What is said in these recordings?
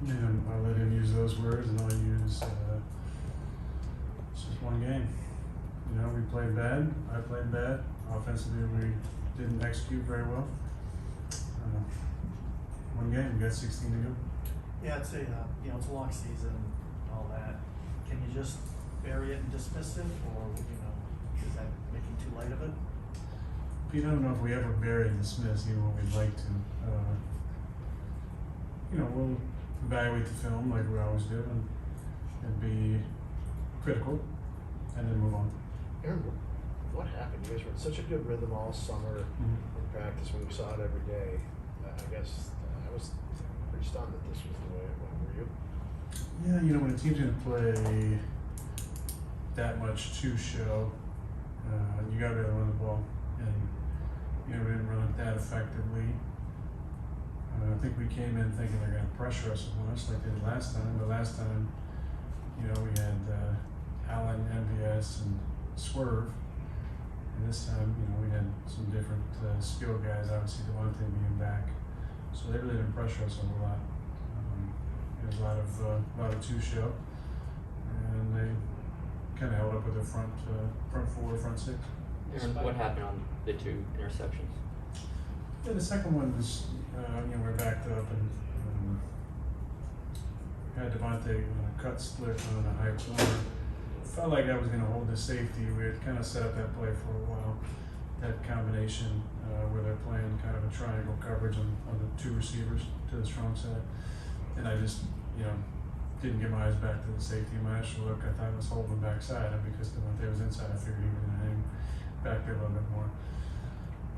And I let him use those words, and I'll use it's just one game. You know, we played bad. I played bad. Offensively, we didn't execute very well. One game, we got 16 to go. Yeah, I'd say, it's a long season, all that. Can you just bury it and dismiss it, or, is that making too light of it? Pete, I don't know if we ever bury and dismiss, even when we'd like to. We'll evaluate the film like we always do, and be critical, and then move on. Aaron, what happened? You guys were in such a good rhythm all summer in practice when we saw it every day. I guess I was pretty stunned that this was the way it went. Were you? Yeah, when a team's going to play that much two-show, you got to be able to run the ball. And, we didn't run it that effectively. I think we came in thinking they're going to pressure us on us like they did last time. But last time, we had Allen, MVS, and Swerve. And this time, we had some different skill guys, obviously Devontae being back. So they really didn't pressure us a whole lot. There was a lot of two-show, and they kind of held up with their front four, front six. Aaron, what happened on the two interceptions? Yeah, the second one was, we're backed up and had Devontae on a cut split on a high corner. Felt like I was going to hold the safety. We had kind of set up that play for a while. That combination where they're playing kind of a triangle coverage on the two receivers to the strong side. And I just, didn't get my eyes back to the safety. My actual look, I thought I was holding backside, and because Devontae was inside, I figured he was going to hang back there a little bit more.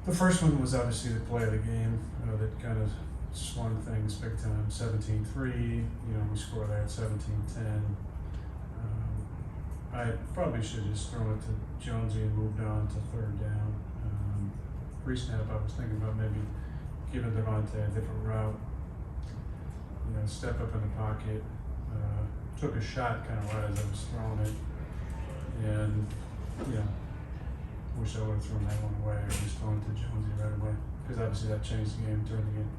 The first one was obviously the play of the game that kind of swung things big time. 17-3, we score there at 17-10. I probably should have just thrown it to Jonesy and moved on to third down. Pre-snap, I was thinking about maybe giving Devontae a different route. Step up in the pocket. Took a shot kind of right as I was throwing it. And, wish I would have thrown that one away or just thrown it to Jonesy right away. Because obviously that changed the game, turned the game.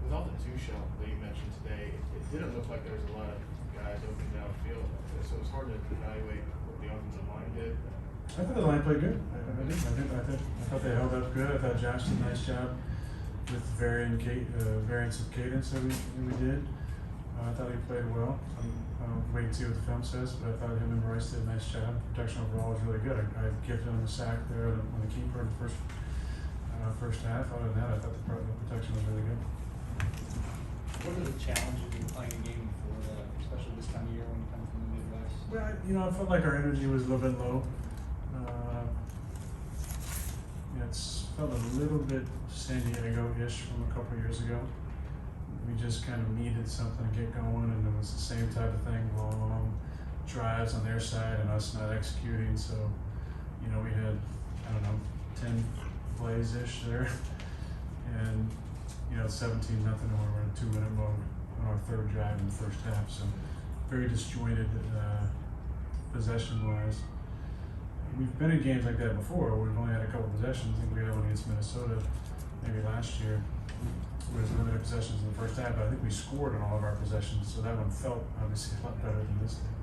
With all the two-show that you mentioned today, it didn't look like there was a lot of guys open downfield, so it was hard to evaluate what the offensive line did. I thought the line played good. I thought they held up good. I thought Josh did a nice job with variance of cadence that we did. I thought he played well. I'll wait and see what the film says, but I thought him and Royce did a nice job. Protection overall was really good. I gifted him a sack there on the keeper in the first half. Other than that, I thought the protection was really good. What are the challenges in playing a game before that, especially this time of year when you come from the Midwest? Well, I felt like our energy was a little bit low. It's felt a little bit San Diego-ish from a couple years ago. We just kind of needed something to get going, and it was the same type of thing, long drives on their side and us not executing. So, we had, 10 plays-ish there. And, 17-0, and we're in a 2-minute mode on our third drive in the first half. So, very disjointed possession-wise. We've been in games like that before. We've only had a couple possessions. I think we had one against Minnesota maybe last year. With limited possessions in the first half, but I think we scored on all of our possessions, so that one felt obviously a lot better than this thing.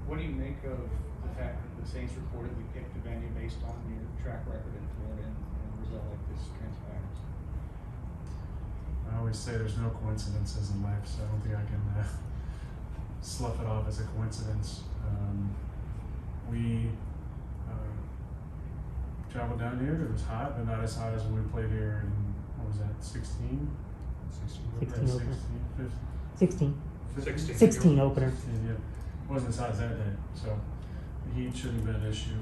What do you make of the fact that the Saints reportedly picked the venue based on your track record in Florida and a result like this transpires? I always say there's no coincidences in life, so I don't think I can slough it off as a coincidence. We traveled down here. It was hot, but not as hot as when we played here in, what was that, 16? 16 opener. 15? 16. 16 opener. 16, yeah. It wasn't as hot as that day, so the heat shouldn't have been an issue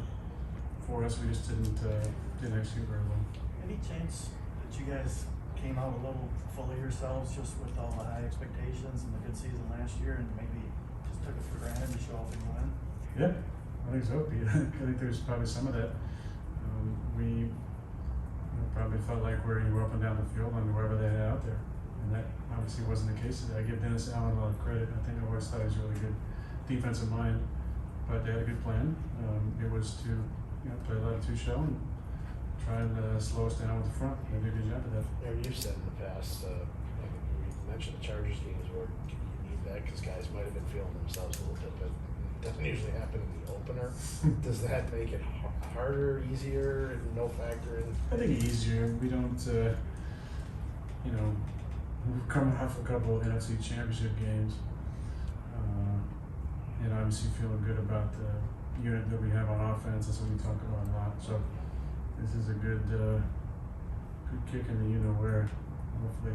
for us. We just didn't execute very well. Any chance that you guys came out a little full of yourselves just with all the high expectations and the good season last year, and maybe just took it for granted to show up and win? Yeah, I think so, Pete. I think there's probably some of that. We probably felt like you were up and down the field on whoever they had out there. And that obviously wasn't the case today. I give Dennis Allen a lot of credit. I think I always thought he was a really good defensive mind, but they had a good plan. It was to play a lot of two-show and try and slow us down with the front. They did a good job of that. Aaron, you've said in the past, mentioned the Chargers games where you need that because guys might have been feeling themselves a little bit, but it doesn't usually happen in the opener. Does that make it harder, easier, no factor in? I think easier. We don't, you know, we're coming off a couple of NFC Championship games, and obviously feeling good about the unit that we have on offense. That's what we talk about a lot. So this is a good kick in the you-know-where. Hopefully,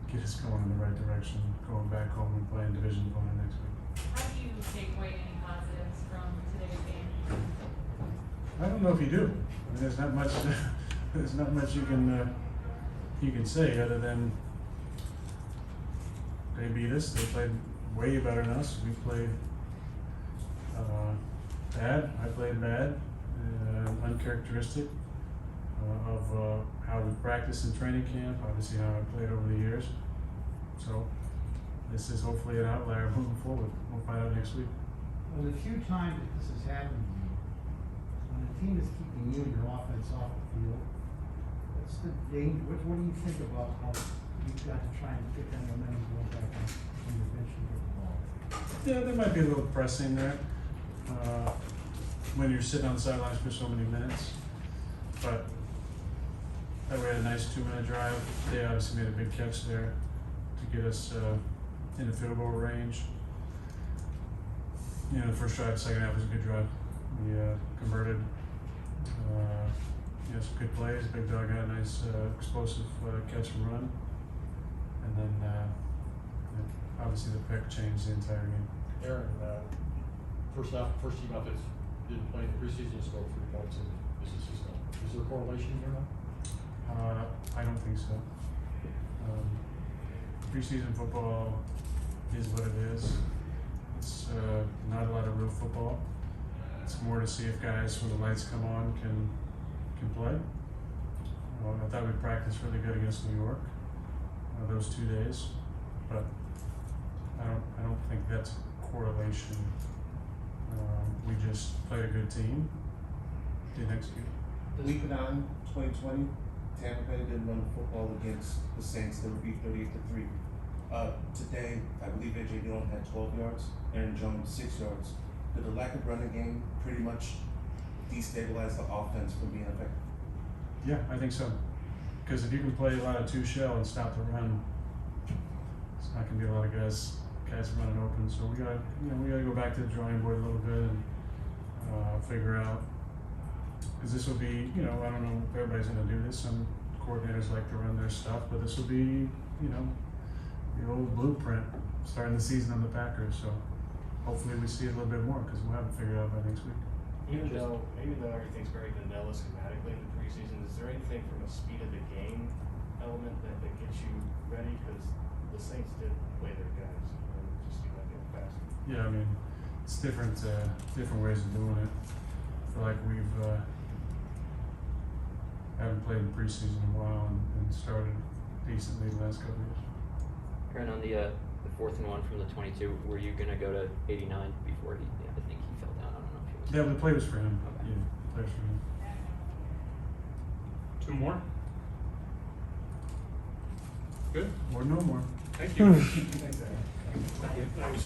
get us going in the right direction. Going back home and playing division opponent next week. How do you take away any positives from today's game? I don't know if you do. I mean, there's not much. There's not much you can say other than they beat us. They played way better than us. We played bad. I played bad, uncharacteristic of how we practiced in training camp. Obviously, how I played over the years. So this is hopefully an outlier moving forward. We'll find out next week. Well, the few times that this has happened to you, when a team is keeping you and your offense off the field, what's the danger? What do you think about how you've got to try and get that momentum going back when you eventually get the ball? Yeah, there might be a little pressing there when you're sitting on the sidelines for so many minutes. But we had a nice 2-minute drive. They obviously made a big catch there to get us in the field goal range. You know, the first drive, second half was a good drive. We converted. You know, some good plays. Big Dog had a nice explosive catch and run. And then obviously the pick changed the entire game. Aaron, first team out that didn't play in the preseason scored 3 points in the season. Is there a correlation here now? I don't think so. Preseason football is what it is. It's not a lot of real football. It's more to see if guys, when the lights come on, can play. I thought we practiced really good against New York those 2 days, but I don't think that's correlation. We just played a good team. Didn't execute. Week 9, 2020, Tampa Bay didn't run the football against the Saints. They were beat 38-3. Today, I believe AJ Dillon had 12 yards, Aaron Jones 6 yards. Did the lack of running game pretty much destabilize the offense from being effective? Yeah, I think so. Because if you can play a lot of 2 shell and stop the run, it's not going to be a lot of guys running open. So we gotta go back to the drawing board a little bit and figure out. Because this will be, I don't know if everybody's going to do this. Some coordinators like to run their stuff, but this will be, the old blueprint starting the season on the Packers. So hopefully we see it a little bit more because we'll have it figured out by next week. Even though everything's very vanilla schematically in the preseason, is there anything from a speed of the game element that gets you ready? Because the Saints did play their guys, and it just seemed like they were faster. Yeah, I mean, it's different ways of doing it. I feel like we've haven't played in preseason in a while and started decently the last couple of years. Aaron, on the 4th and 1 from the 22, were you gonna go to 89 before I think he fell down? I don't know if he was. Yeah, the play was for him. Okay. Yeah, the play was for him. 2 more? Good. Or no more. Thank you. Thanks, Aaron. That was